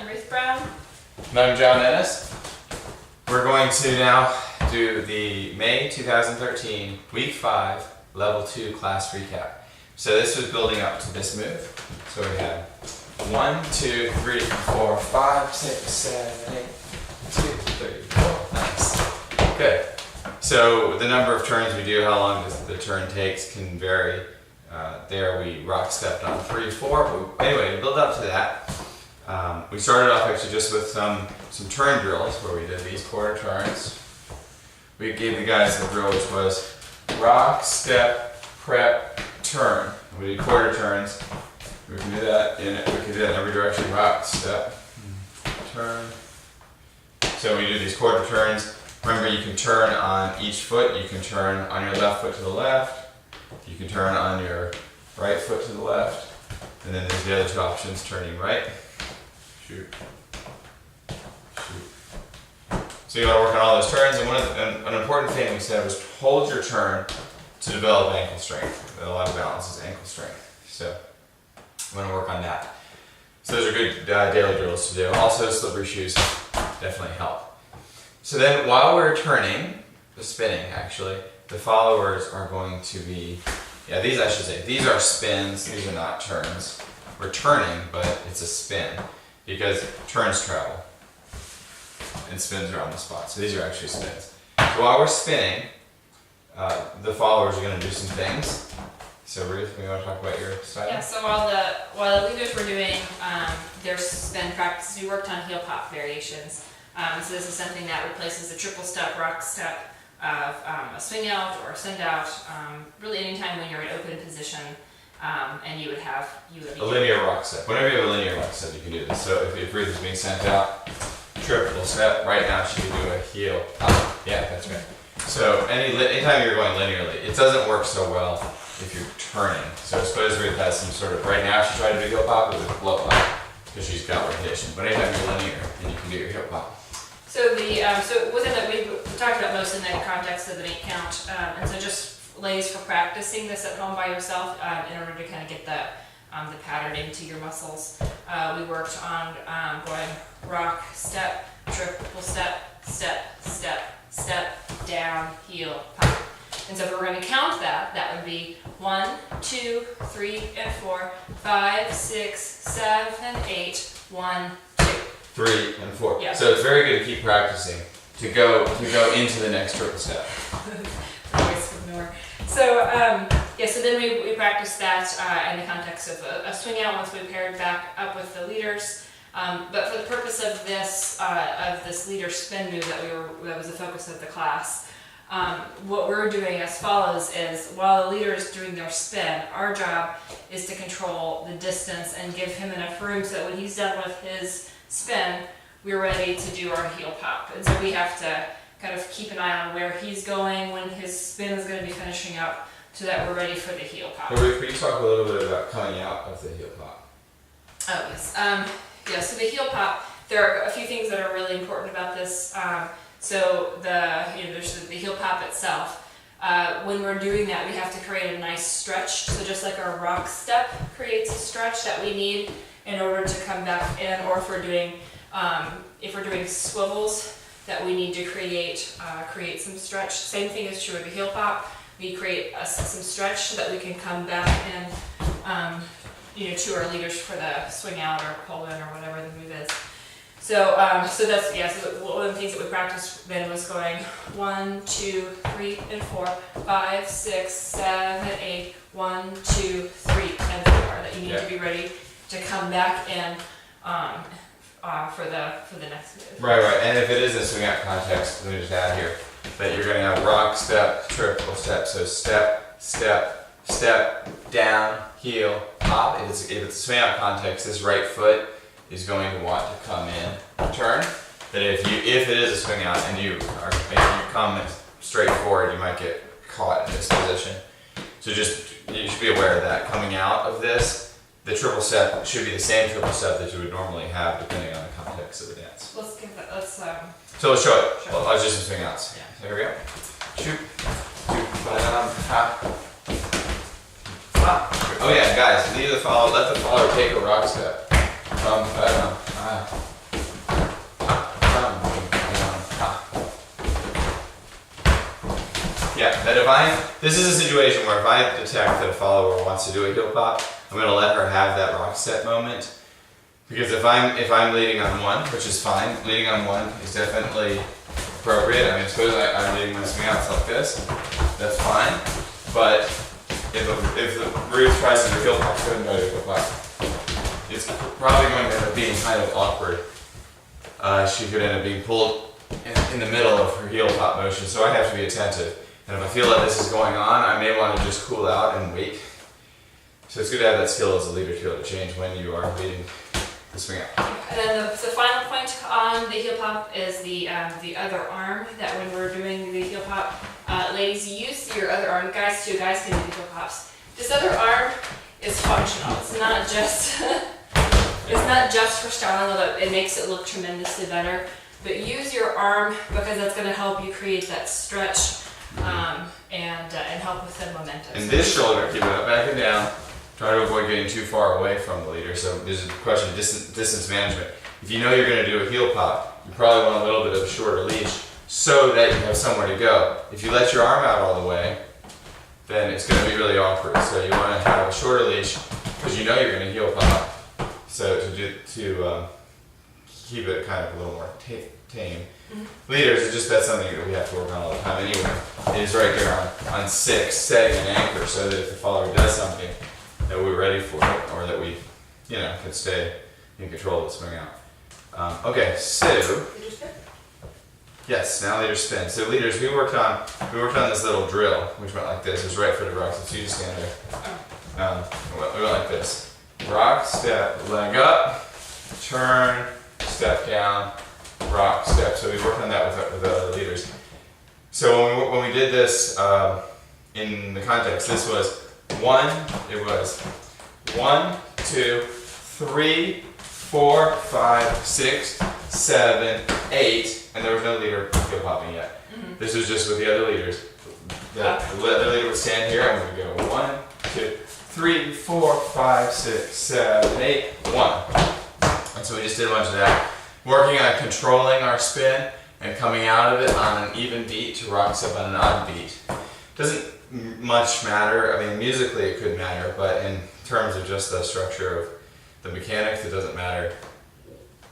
Ruth Brown. And I'm John Ennis. We're going to now do the May 2013 Week 5 Level 2 class recap. So this was building up to this move. So we had 1, 2, 3, 4, 5, 6, 7, 8, 2, 3, 4. Nice. Good. So the number of turns we do, how long the turn takes can vary. There we rock stepped on 3, 4. But anyway, to build up to that, we started off actually just with some turn drills where we did these quarter turns. We gave the guys a drill which was rock, step, prep, turn. We did quarter turns. We can do that in every direction. Rock, step, turn. So we do these quarter turns. Remember, you can turn on each foot. You can turn on your left foot to the left. You can turn on your right foot to the left. And then there's the other two options, turning right. Shoot. Shoot. So you want to work on all those turns, and an important thing we said was hold your turn to develop ankle strength. A lot of balance is ankle strength. So we want to work on that. So those are good daily drills to do. Also, slippery shoes definitely help. So then while we're turning, spinning actually, the followers are going to be, these I should say, these are spins, these are not turns. We're turning, but it's a spin because turns travel and spins are on the spot. So these are actually spins. So while we're spinning, the followers are going to do some things. So Ruth, you want to talk about your style? Yeah, so while the leaders were doing their spin practice, we worked on heel pop variations. So this is something that replaces the triple step, rock step of a swing out or a send out. Really anytime when you're in open position, and you would be a linear rock step. Whenever you have a linear rock step, you can do this. So if Ruth is being sent out, triple step, right now she can do a heel pop. Yeah, that's right. So anytime you're going linearly, it doesn't work so well if you're turning. So suppose Ruth has some sort of, right now she tried to do heel pop, it would blow up because she's got rotation. But anytime you're linear, then you can do your heel pop. So so within that we talked about most in the context of the 8 count, and so just lays for practicing this at home by yourself in order to kind of get the pattern into your muscles. We worked on going rock, step, triple step, step, step, step, down, heel, pop. And so if we're going to count that, that would be 1, 2, 3, and 4, 5, 6, 7, 8, 1, 2. 3 and 4. Yeah. So it's very good to keep practicing to go into the next triple step. So then we practiced that in the context of a swing out once we paired back up with the leaders. But for the purpose of this leader spin move that was the focus of the class, what we're doing as follows is while the leader is doing their spin, our job is to control the distance and give him enough room so that when he's done with his spin, we're ready to do our heel pop. And so we have to kind of keep an eye on where he's going when his spin is going to be finishing up so that we're ready for the heel pop. Ruth, could you talk a little bit about coming out of the heel pop? Oh, yes. So the heel pop, there are a few things that are really important about this. So there's the heel pop itself. When we're doing that, we have to create a nice stretch. So just like our rock step creates a stretch that we need in order to come back in, or if we're doing swivels, that we need to create some stretch. Same thing is true of the heel pop. We create some stretch so that we can come back in, to our leaders for the swing out or pull in or whatever the move is. So that's So one of the things that we practiced then was going 1, 2, 3, and 4, 5, 6, 7, 8, 1, 2, 3, and 4. That you need to be ready to come back in for the next move. Right. And if it is a swing out context, let me just add here that you're going to have rock, step, triple step. So step, step, step, down, heel, pop. If it's a swing out context, this right foot is going to want to come in, turn. But if it is a swing out and you come straight forward, you might get caught in this position. So you should be aware of that. Coming out of this, the triple step should be the same triple step that you would normally have depending on the context of the dance. So let's show it. Well, I was just swing outs. Yeah. There we go. Shoot. Oh yeah, guys, let the follower take a rock step. that this is a situation where if I detect that a follower wants to do a heel pop, I'm going to let her have that rock step moment. Because if I'm leading on one, which is fine, leading on one is definitely appropriate. I mean, suppose I'm leading my swing outs like this, that's fine. But if the Ruth tries to do a heel pop, go ahead and try to do a heel pop. It's probably going to end up being kind of awkward. She could end up being pulled in the middle of her heel pop motion, so I have to be attentive. And if I feel that this is going on, I may want to just cool out and wait. So it's good to have that skill as a leader to be able to change when you are leading the swing out. And then the final point on the heel pop is the other arm, that when we're doing the heel pop, ladies, use your other arm. Guys too, guys can do the heel pops. This other arm is functional. It's not just it's not just for styling, although it makes it look tremendously better. But use your arm because that's going to help you create that stretch and help with the momentum. And this shoulder, keep it up, back and down. Try to avoid getting too far away from the leader. So there's a question of distance management. If you know you're going to do a heel pop, you probably want a little bit of a shorter leash so that you have somewhere to go. If you let your arm out all the way, then it's going to be really awkward. So you want to have a shorter leash because you know you're going to heel pop. So to keep it kind of a little more tame. Leaders, that's something that we have to work on all the time anyway. It is right there on 6, setting an anchor so that if the follower does something, that we're ready for it, or that we, can stay in control of the swing out. Okay, so Leader spin? yes, now leader spin. So leaders, we worked on this little drill, which went like this. It was right footed rock, so you just stand there. We went like this: rock, step, leg up, turn, step down, rock, step. So we worked on that with the other leaders. So when we did this in the context, this was 1, 2, 3, 4, 5, 6, 7, 8, and there was no leader heel popping yet. This was just with the other leaders. The other leader would stand here, and we would go 1, 2, 3, 4, 5, 6, 7, 8, 1. And so we just did a bunch of that, working on controlling our spin and coming out of it on an even beat to rock step on an odd beat. Doesn't much matter. I mean, musically it could matter, but in terms of just the structure of the mechanics, it doesn't matter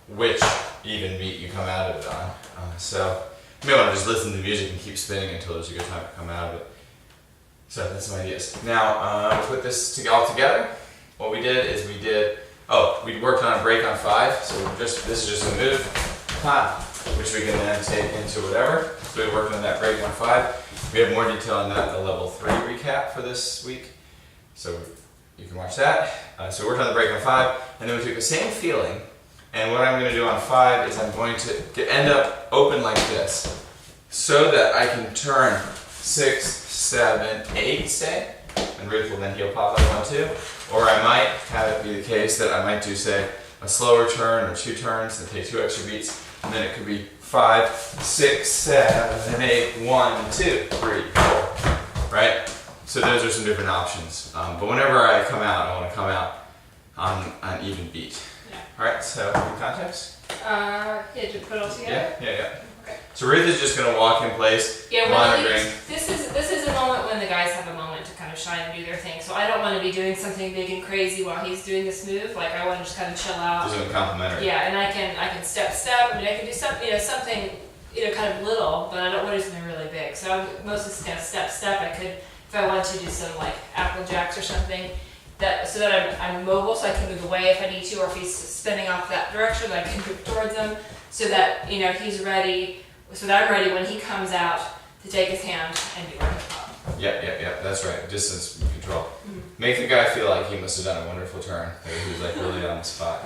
which even beat you come out of it on. So you may want to just listen to the music and keep spinning until there's a good time to come out of it. So that's some ideas. Now, to put this all together, what we did is we worked on a break on 5. So this is just a move, which we can then take into whatever. So we worked on that break on 5. We have more detail on that in the level 3 recap for this week. So you can watch that. So we worked on the break on 5, and then we took the same feeling, and what I'm going to do on 5 is I'm going to end up open like this, so that I can turn 6, 7, 8, say, and Ruth will then heel pop on 1, 2. Or I might have it be the case that I might do, say, a slower turn or 2 turns and take 2 extra beats, and then it could be 5, 6, 7, 8, 1, 2, 3, 4, right? So those are some different options. But whenever I come out, I want to come out on an even beat. Yeah. All right, so in context? Yeah, did you put it all together? Yeah. Okay. So Ruth is just going to walk in place, Yeah, monitoring. this is a moment when the guys have a moment to kind of shine and do their thing. So I don't want to be doing something big and crazy while he's doing this move. Like I want to just kind of chill out. Doing complimentary. Yeah, and I can step. I mean, I can do something, something, kind of little, but I don't want to do something really big. So I'm mostly just kind of step. I could, if I wanted to do some like apple jacks or something, so that I'm mobile, so I can move away if I need to, or if he's spinning off that direction, I can move towards him, so that he's ready, so that I'm ready when he comes out to take his hand and do our hip hop. Yeah, that's right. Distance control. Mm-hmm. Make the guy feel like he must have done a wonderful turn. That he was like really on the spot.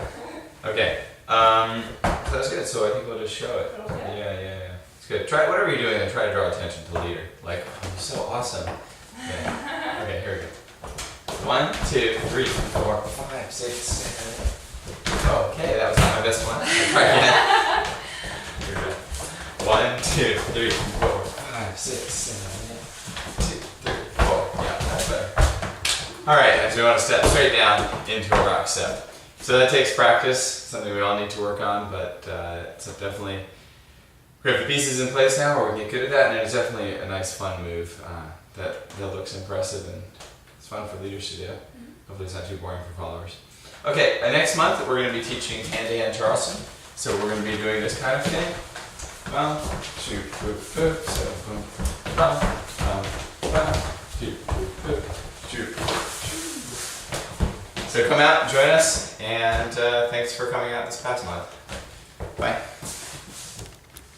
Okay. So that's good. So I think we'll just show it. Okay. Yeah. It's good. Try whatever you're doing and try to draw attention to the leader. Like, oh, you're so awesome. Okay, here we go. 1, 2, 3, 4, 5, 6, 7. Okay, that was not my best one. Try again. Here we go. 1, 2, 3, 4, 5, 6, 7, 8. 2, 3, 4. Yeah, that's better. All right, so we want to step straight down into a rock step. So that takes practice, something we all need to work on, but it's definitely we have the pieces in place now where we can get good at that, and it's definitely a nice, fun move that looks impressive and it's fun for leaders to do. Hopefully it's not too boring for followers. Okay, next month we're going to be teaching hand-to-hand Charleston. So we're going to be doing this kind of thing. Bum, shoot, boop, boop, so boom, bum, shoot, boop, boop, shoot. So come out, join us, and thanks for coming out this past month. Bye.